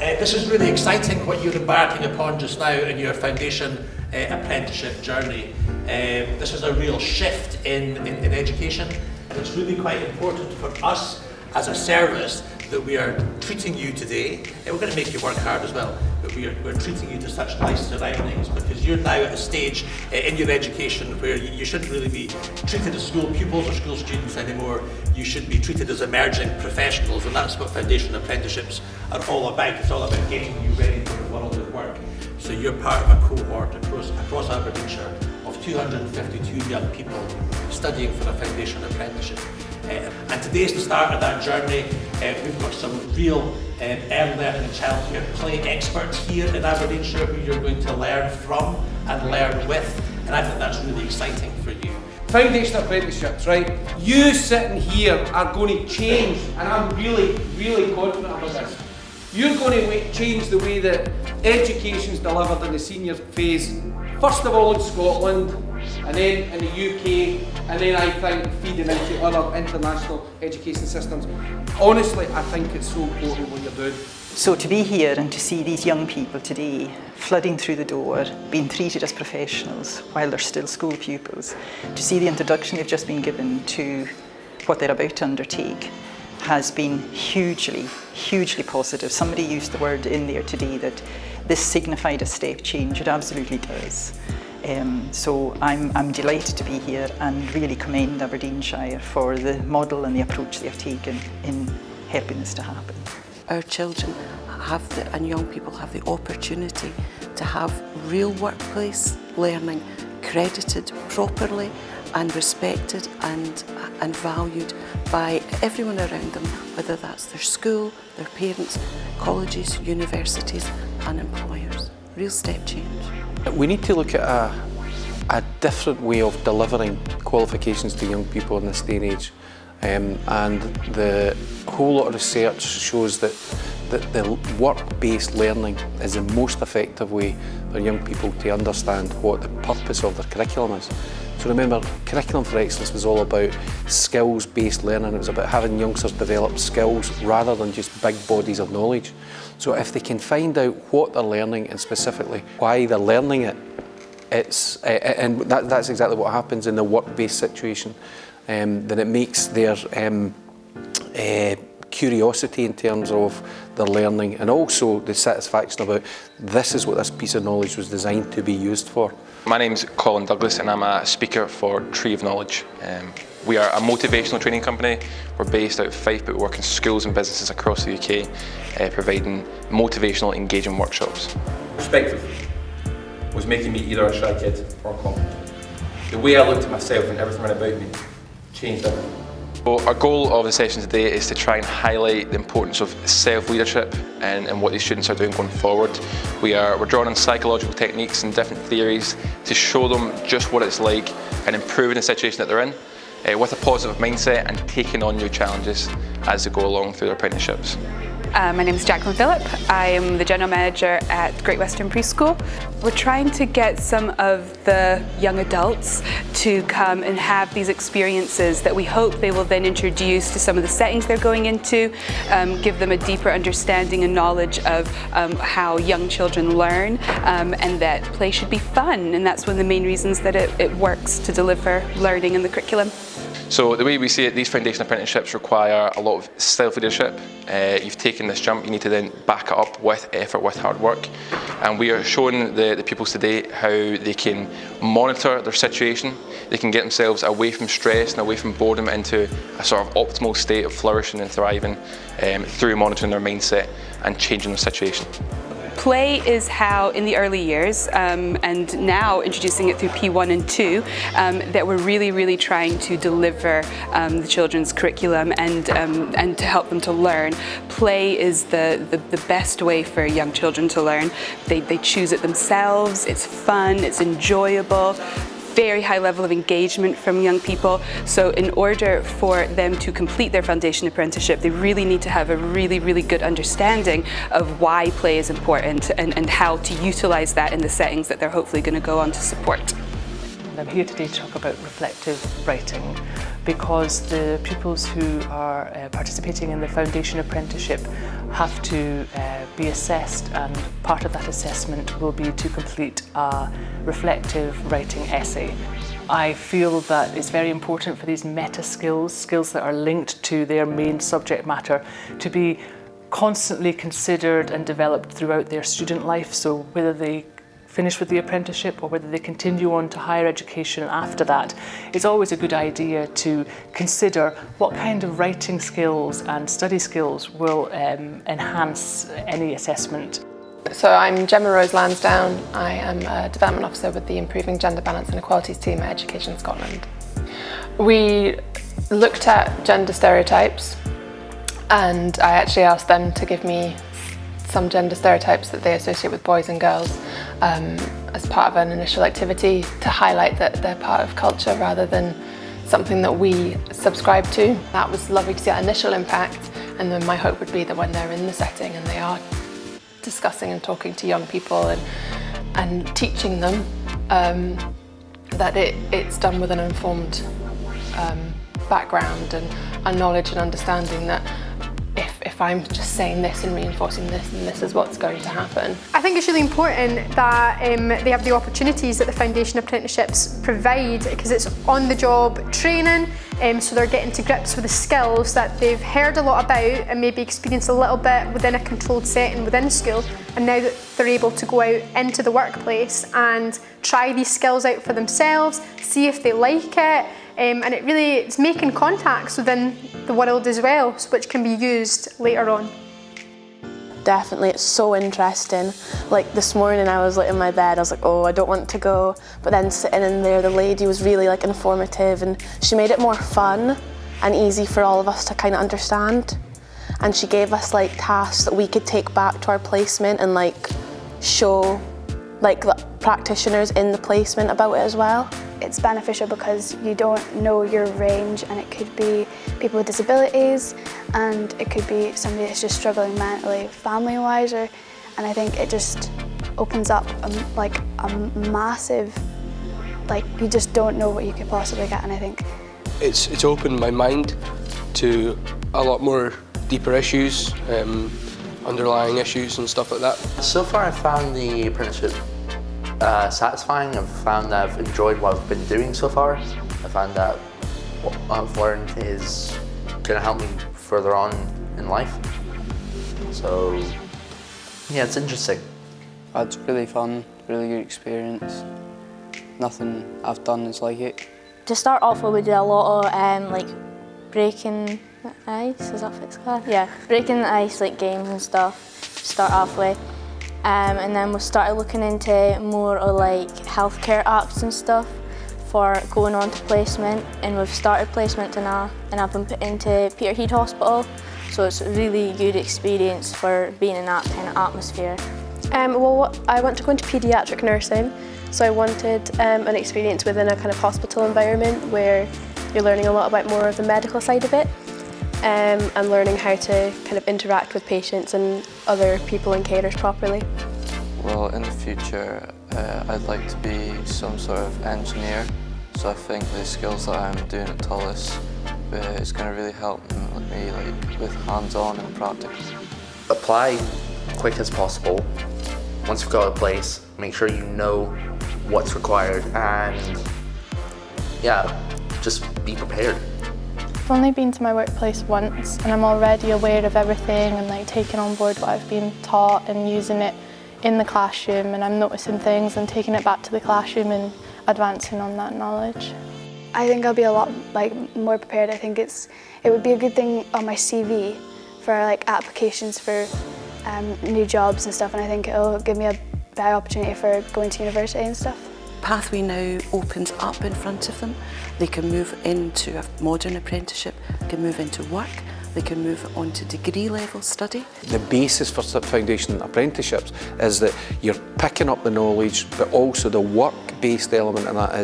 This is really exciting what you're embarking upon just now in your Foundation Apprenticeship journey. This is a real shift in education, and it's really quite important for us as a service that we are treating you today, and we're going to make you work hard as well, but we're treating you to such nice surroundings, because you're now at a stage in your education where you shouldn't really be treated as school pupils or school students anymore. You should be treated as emerging professionals, and that's what Foundation Apprenticeships are all about. It's all about getting you ready for the world of work. So you're part of a cohort across Aberdeenshire of 252 young people studying for a Foundation Apprenticeship. And today's the start of that journey. We've got some real early learning and childcare play experts here in Aberdeenshire who you're going to learn from and learn with, and I think that's really exciting for you. Foundation Apprenticeships, right? You sitting here are going to change, and I'm really, really confident about this. You're going to change the way that education's delivered in the senior phase, first of all in Scotland, and then in the UK, and then I think feeding into other international education systems. Honestly, I think it's so important what you're doing. So to be here and to see these young people today flooding through the door, being treated as professionals while they're still school pupils, to see the introduction they've just been given to what they're about to undertake has been hugely, hugely positive. Somebody used the word in there today that this signified a step change. It absolutely does. So I'm delighted to be here and really commend Aberdeenshire for the model and the approach they've taken in helping this to happen. Our children and young people have the opportunity to have real workplace learning credited properly and respected and valued by everyone around them, whether that's their school, their parents, colleges, universities and employers. Real step change. We need to look at a different way of delivering qualifications to young people in this day and age. And the whole lot of research shows that the work-based learning is the most effective way for young people to understand what the purpose of their curriculum is. So remember, Curriculum for Excellence was all about skills-based learning. It was about having youngsters develop skills rather than just big bodies of knowledge. So if they can find out what they're learning and specifically why they're learning it, and that's exactly what happens in the work-based situation. Then it makes their curiosity in terms of their learning and also the satisfaction about this is what this piece of knowledge was designed to be used for. My name's Colin Douglas and I'm a speaker for Tree of Knowledge. We are a motivational training company. We're based out of Fife, but we work in schools and businesses across the UK, providing motivational engaging workshops. Perspective was making me either a shy kid or confident. The way I looked at myself and everything about me changed everything. So our goal of the session today is to try and highlight the importance of self-leadership and what these students are doing going forward. We're drawing on psychological techniques and different theories to show them just what it's like and improving the situation that they're in with a positive mindset and taking on new challenges as they go along through their apprenticeships. My name is Jacqueline Phillip. I am the General Manager at Great Western Preschool. We're trying to get some of the young adults to come and have these experiences that we hope they will then introduce to some of the settings they're going into, give them a deeper understanding and knowledge of how young children learn, and that play should be fun, and that's one of the main reasons that it works to deliver learning in the curriculum. So the way we see it, these foundation apprenticeships require a lot of self-leadership. You've taken this jump, you need to then back it up with effort, with hard work. And we are showing the pupils today how they can monitor their situation. They can get themselves away from stress and away from boredom into a sort of optimal state of flourishing and thriving through monitoring their mindset and changing their situation. Play is how, in the early years, and now introducing it through P1 and 2, that we're really trying to deliver the children's curriculum and to help them to learn. Play is the best way for young children to learn. They choose it themselves, it's fun, it's enjoyable. Very high level of engagement from young people. So in order for them to complete their foundation apprenticeship, they really need to have a really good understanding of why play is important and how to utilize that in the settings that they're hopefully going to go on to support. I'm here today to talk about reflective writing, because the pupils who are participating in the Foundation Apprenticeship have to be assessed, and part of that assessment will be to complete a reflective writing essay. I feel that it's very important for these meta skills, skills that are linked to their main subject matter, to be constantly considered and developed throughout their student life. So whether they finish with the apprenticeship or whether they continue on to higher education after that, it's always a good idea to consider what kind of writing skills and study skills will enhance any assessment. So I'm Gemma Rose Lansdowne. I am a Development Officer with the Improving Gender Balance and Equalities team at Education Scotland. We looked at gender stereotypes, and I actually asked them to give me some gender stereotypes that they associate with boys and girls as part of an initial activity to highlight that they're part of culture rather than something that we subscribe to. That was lovely to see that initial impact, and then my hope would be that when they're in the setting and they are discussing and talking to young people and teaching them, that it's done with an informed background and knowledge and understanding that if I'm just saying this and reinforcing this, and this is what's going to happen. I think it's really important that they have the opportunities that the Foundation Apprenticeships provide, because it's on-the-job training, so they're getting to grips with the skills that they've heard a lot about and maybe experienced a little bit within a controlled setting within school, and now that they're able to go out into the workplace and try these skills out for themselves, see if they like it, and it's making contacts within the world as well, which can be used later on. Definitely, it's so interesting. Like this morning I was in my bed, I was like, oh, I don't want to go. But then sitting in there, the lady was really informative, and she made it more fun and easy for all of us to kind of understand. And she gave us tasks that we could take back to our placement and show the practitioners in the placement about it as well. It's beneficial because you don't know your range, and it could be people with disabilities, and it could be somebody that's just struggling mentally, family-wise, and I think it just opens up a massive, you just don't know what you could possibly get, and I think it's opened my mind to a lot more deeper issues, underlying issues and stuff like that. So far I've found the apprenticeship satisfying. I've found that I've enjoyed what I've been doing so far. I found that what I've learned is going to help me further on in life. So yeah, it's interesting. It's really fun, really good experience. Nothing I've done is like it. To start off with, we did a lot of breaking the ice, is that what it's called? Yeah, breaking the ice, games and stuff to start off with. And then we started looking into more of healthcare apps and stuff for going on to placement, and we've started placement now, and I've been put into Peterhead Hospital, so it's a really good experience for being in that kind of atmosphere. Well, I want to go into paediatric nursing, so I wanted an experience within a kind of hospital environment where you're learning a lot about more of the medical side of it, and learning how to kind of interact with patients and other people and carers properly. Well, in the future, I'd like to be some sort of engineer, so I think the skills that I'm doing at Tullis is going to really help me with hands-on and practice. Apply quick as possible. Once you've got a place, make sure you know what's required, and yeah, just be prepared. I've only been to my workplace once, and I'm already aware of everything and taking on board what I've been taught and using it in the classroom, and I'm noticing things and taking it back to the classroom and advancing on that knowledge. I think I'll be a lot more prepared. I think it would be a good thing on my CV for applications for new jobs and stuff, and I think it'll give me a better opportunity for going to university and stuff. Pathway now opens up in front of them. They can move into a modern apprenticeship, can move into work, they can move on to degree level study. The basis for Foundation Apprenticeships is that you're picking up the knowledge, but also the work based element of that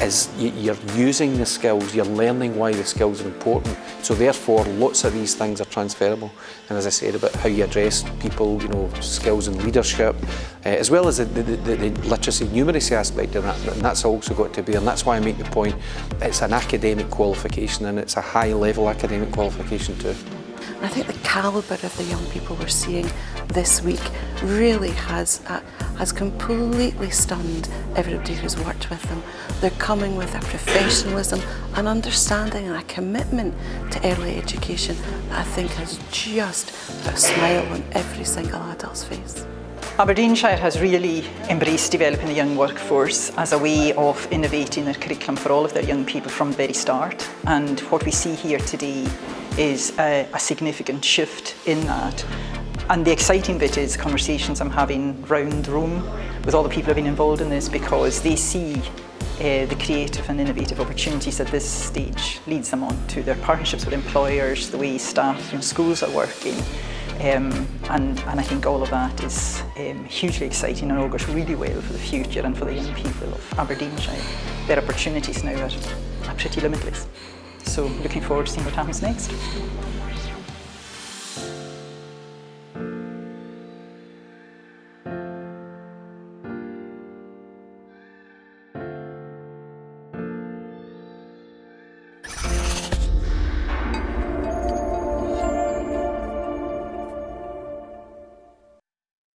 is you're using the skills, you're learning why the skills are important. So therefore, lots of these things are transferable. And as I said about how you address people, you know, skills in leadership, as well as the literacy and numeracy aspect of that, and that's also got to be, and that's why I make the point, it's an academic qualification and it's a high level academic qualification too. And I think the calibre of the young people we're seeing this week really has completely stunned everybody who's worked with them. They're coming with a professionalism, an understanding and a commitment to early education that I think has just put a smile on every single adult's face. Aberdeenshire has really embraced developing the young workforce as a way of innovating their curriculum for all of their young people from the very start. And what we see here today is a significant shift in that. And the exciting bit is conversations I'm having round the room with all the people who have been involved in this, because they see the creative and innovative opportunities at this stage leads them on to their partnerships with employers, the way staff in schools are working. And I think all of that is hugely exciting and augurs really well for the future and for the young people of Aberdeenshire. Their opportunities now are pretty limitless. So looking forward to seeing what happens next.